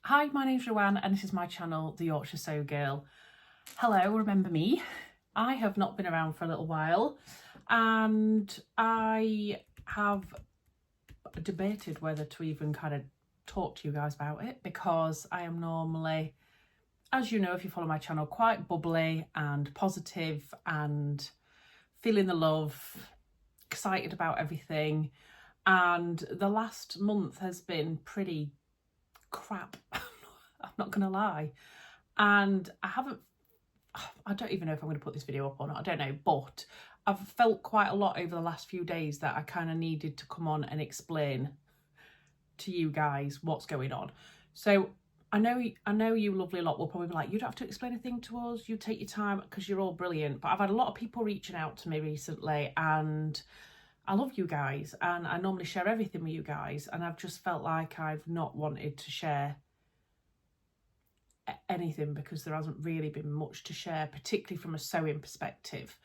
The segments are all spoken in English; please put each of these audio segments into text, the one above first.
Hi, my name's Rowan and this is my channel, The Yorkshire Sew Girl. Hello, remember me? I have not been around for a little while and I have debated whether to even kind of talk to you guys about it, because I am normally, as you know if you follow my channel, quite bubbly and positive and feeling the love, excited about everything, and the last month has been pretty crap. I'm not gonna lie, and I don't even know if I'm going to put this video up or not, I don't know, but I've felt quite a lot over the last few days that I kind of needed to come on and explain to you guys what's going on. So I know you lovely lot will probably be like, you don't have to explain a thing to us, you take your time because you're all brilliant, but I've had a lot of people reaching out to me recently and I love you guys and I normally share everything with you guys, and I've just felt like I've not wanted to share anything because there hasn't really been much to share, particularly from a sewing perspective,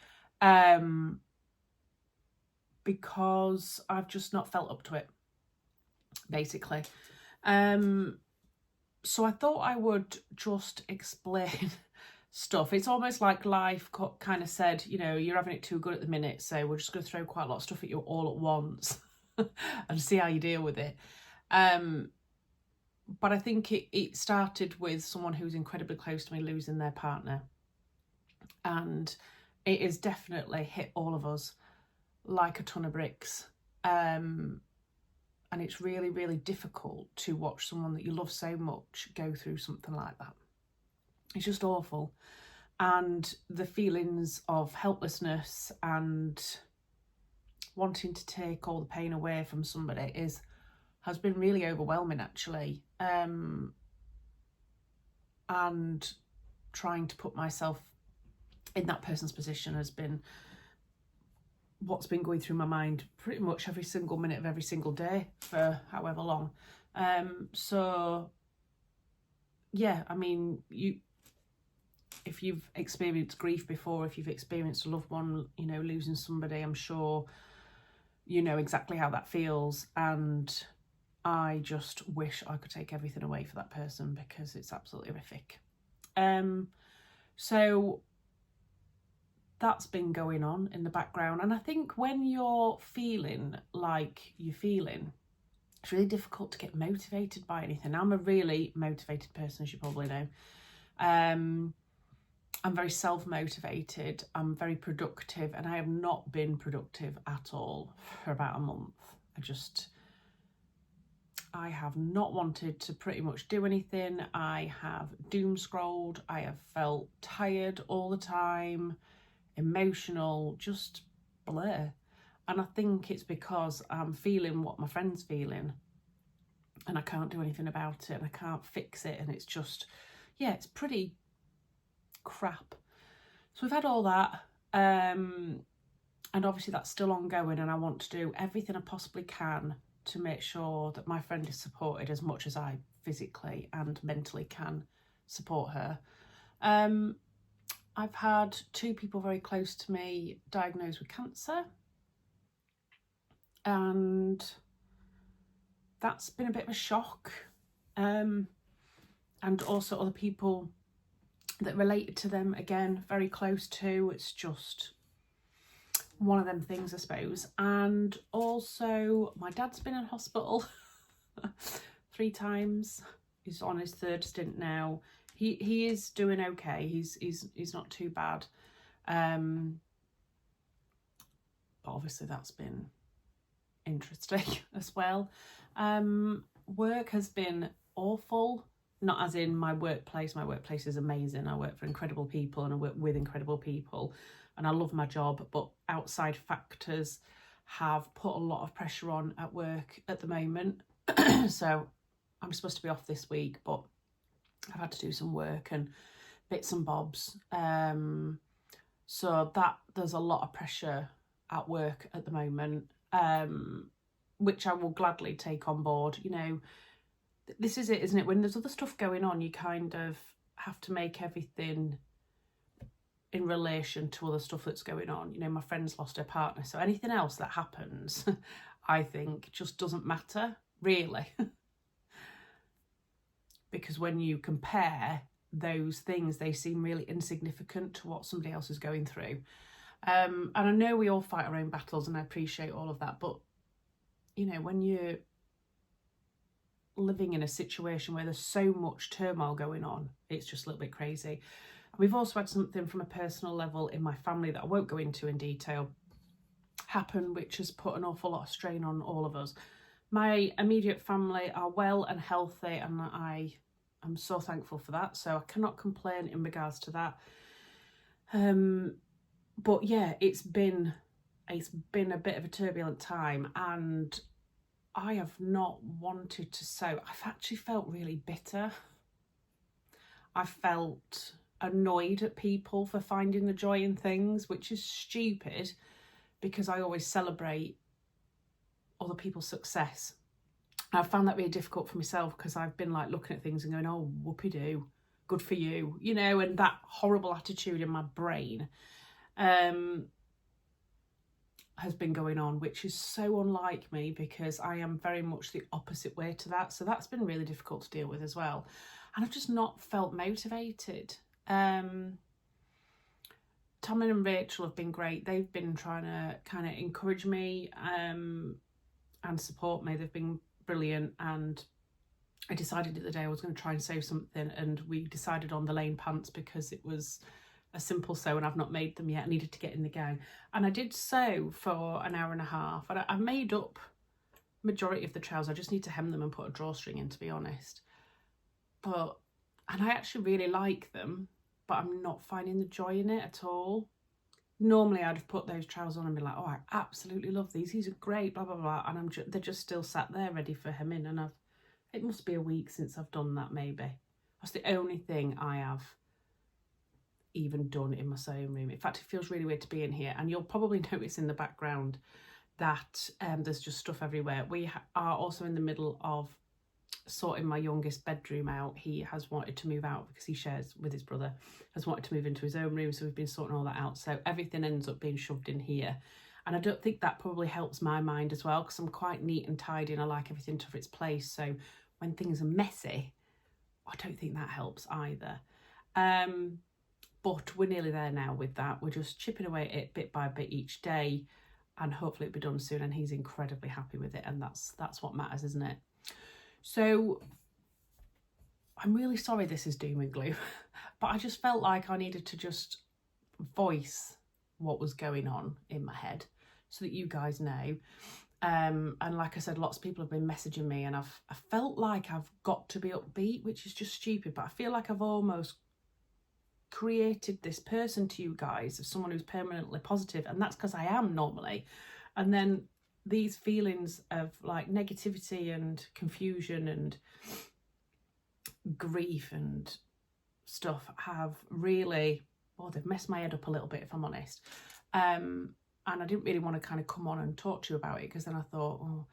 because I've just not felt up to it, basically. So I thought I would just explain stuff. It's almost like life kind of said, you know, you're having it too good at the minute, so we're just going to throw quite a lot of stuff at you all at once and see how you deal with it. But I think it started with someone who's incredibly close to me losing their partner, and it has definitely hit all of us like a ton of bricks. And it's really, really difficult to watch someone that you love so much go through something like that. It's just awful. And the feelings of helplessness and wanting to take all the pain away from somebody has been really overwhelming, actually. And trying to put myself in that person's position has been what's been going through my mind pretty much every single minute of every single day for however long. So yeah, I mean, if you've experienced grief before, if you've experienced a loved one, you know, losing somebody, I'm sure you know exactly how that feels. And I just wish I could take everything away for that person because it's absolutely horrific. So that's been going on in the background. And I think when you're feeling like you're feeling, it's really difficult to get motivated by anything. I'm a really motivated person, as you probably know. I'm very self-motivated, I'm very productive, and I have not been productive at all for about a month. I have not wanted to pretty much do anything. I have doom scrolled, I have felt tired all the time, emotional, just blur. And I think it's because I'm feeling what my friend's feeling and I can't do anything about it and I can't fix it, and it's just, yeah, it's pretty crap. So we've had all that, and obviously that's still ongoing, and I want to do everything I possibly can to make sure that my friend is supported as much as I physically and mentally can support her. I've had 2 people very close to me diagnosed with cancer, and that's been a bit of a shock. And also other people that related to them, again, very close to. It's just one of them things, I suppose. And also my dad's been in hospital 3 times. He's on his 3rd stint now. He is doing okay. He's not too bad. But obviously that's been interesting as well. Work has been awful. Not as in my workplace. My workplace is amazing. I work for incredible people and I work with incredible people and I love my job, but outside factors have put a lot of pressure on at work at the moment. So I'm supposed to be off this week, but I've had to do some work and bits and bobs. So that there's a lot of pressure at work at the moment, which I will gladly take on board. You know, this is it, isn't it? When there's other stuff going on, you kind of have to make everything in relation to other stuff that's going on. You know, my friend's lost her partner, so anything else that happens, I think, just doesn't matter, really. because when you compare those things, they seem really insignificant to what somebody else is going through. And I know we all fight our own battles, and I appreciate all of that, but you know, when you're living in a situation where there's so much turmoil going on, it's just a little bit crazy. We've also had something from a personal level in my family that I won't go into in detail happen, which has put an awful lot of strain on all of us. My immediate family are well and healthy, and I'm so thankful for that, so I cannot complain in regards to that. But yeah, it's been a bit of a turbulent time, and I have not wanted to sow. I've actually felt really bitter. I felt annoyed at people for finding the joy in things, which is stupid because I always celebrate other people's success. I've found that really difficult for myself because I've been like looking at things and going, oh, whoopee-doo, good for you, you know, and that horrible attitude in my brain has been going on, which is so unlike me because I am very much the opposite way to that. So that's been really difficult to deal with as well. And I've just not felt motivated. Tom and Rachel have been great. They've been trying to kind of encourage me and support me. They've been brilliant. And I decided the other day I was going to try and sew something, and we decided on the lane pants because it was a simple sew and I've not made them yet. I needed to get in the gang, and I did sew for an hour and a half, and I made up majority of the trousers. I just need to hem them and put a drawstring in, to be honest. And I actually really like them, but I'm not finding the joy in it at all. Normally I'd have put those trousers on and be like, oh, I absolutely love these are great, blah blah blah, and they're just still sat there ready for hemming, and it must be a week since I've done that. Maybe that's the only thing I have even done in my sewing room. In fact, it feels really weird to be in here, and you'll probably notice in the background that there's just stuff everywhere. We are also in the middle of sorting my youngest bedroom out. He has wanted to move out because he shares with his brother, has wanted to move into his own room, so we've been sorting all that out, so everything ends up being shoved in here. And I don't think that probably helps my mind as well, because I'm quite neat and tidy and I like everything to its place. So when things are messy, I don't think that helps either. But we're nearly there now with that. We're just chipping away at it bit by bit each day, and hopefully it'll be done soon, and he's incredibly happy with it, and that's what matters, isn't it? So I'm really sorry this is doom and gloom, but I just felt like I needed to just voice what was going on in my head so that you guys know. And like I said, lots of people have been messaging me, and I felt like I've got to be upbeat, which is just stupid, but I feel like I've almost created this person to you guys of someone who's permanently positive, and that's because I am normally. And then these feelings of like negativity and confusion and grief and stuff have really, they've messed my head up a little bit, if I'm honest. And I didn't really want to kind of come on and talk to you about it, because then I thought,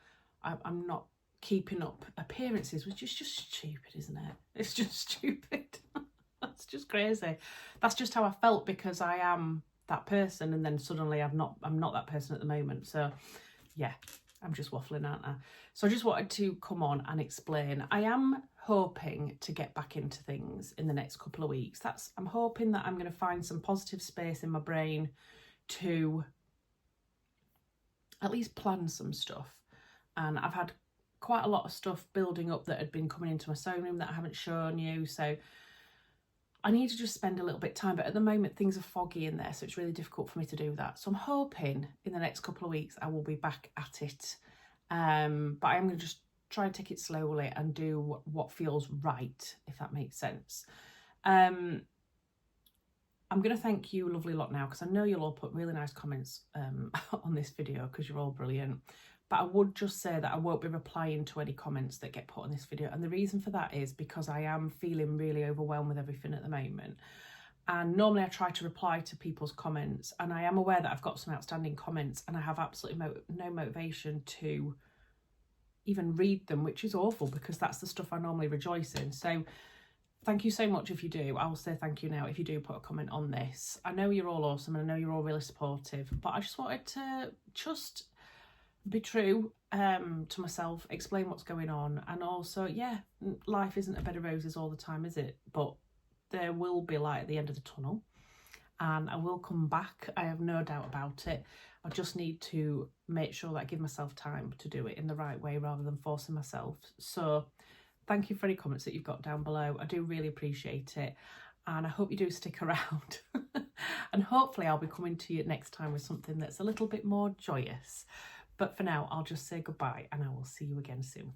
I'm not keeping up appearances, which is just stupid, isn't it? It's just stupid. That's just crazy. That's just how I felt, because I am that person, and then suddenly I'm not that person at the moment. So yeah, I'm just waffling, aren't I? So I just wanted to come on and explain. I am hoping to get back into things in the next couple of weeks. I'm hoping that I'm going to find some positive space in my brain to at least plan some stuff. And I've had quite a lot of stuff building up that had been coming into my sewing room that I haven't shown you, so I need to just spend a little bit of time, but at the moment things are foggy in there, so it's really difficult for me to do that. So I'm hoping in the next couple of weeks I will be back at it, but I'm going to just try and take it slowly and do what feels right, if that makes sense. I'm going to thank you lovely lot now, because I know you'll all put really nice comments on this video, because you're all brilliant. But I would just say that I won't be replying to any comments that get put on this video. And the reason for that is because I am feeling really overwhelmed with everything at the moment. And normally I try to reply to people's comments, and I am aware that I've got some outstanding comments, and I have absolutely no motivation to even read them, which is awful, because that's the stuff I normally rejoice in. So thank you so much if you do. I will say thank you now if you do put a comment on this. I know you're all awesome, and I know you're all really supportive, but I just wanted to be true to myself, explain what's going on, and also, yeah, life isn't a bed of roses all the time, is it? But there will be light at the end of the tunnel, and I will come back. I have no doubt about it. I just need to make sure that I give myself time to do it in the right way rather than forcing myself. So thank you for any comments that you've got down below. I do really appreciate it. And I hope you do stick around. And hopefully I'll be coming to you next time with something that's a little bit more joyous. But for now, I'll just say goodbye and I will see you again soon.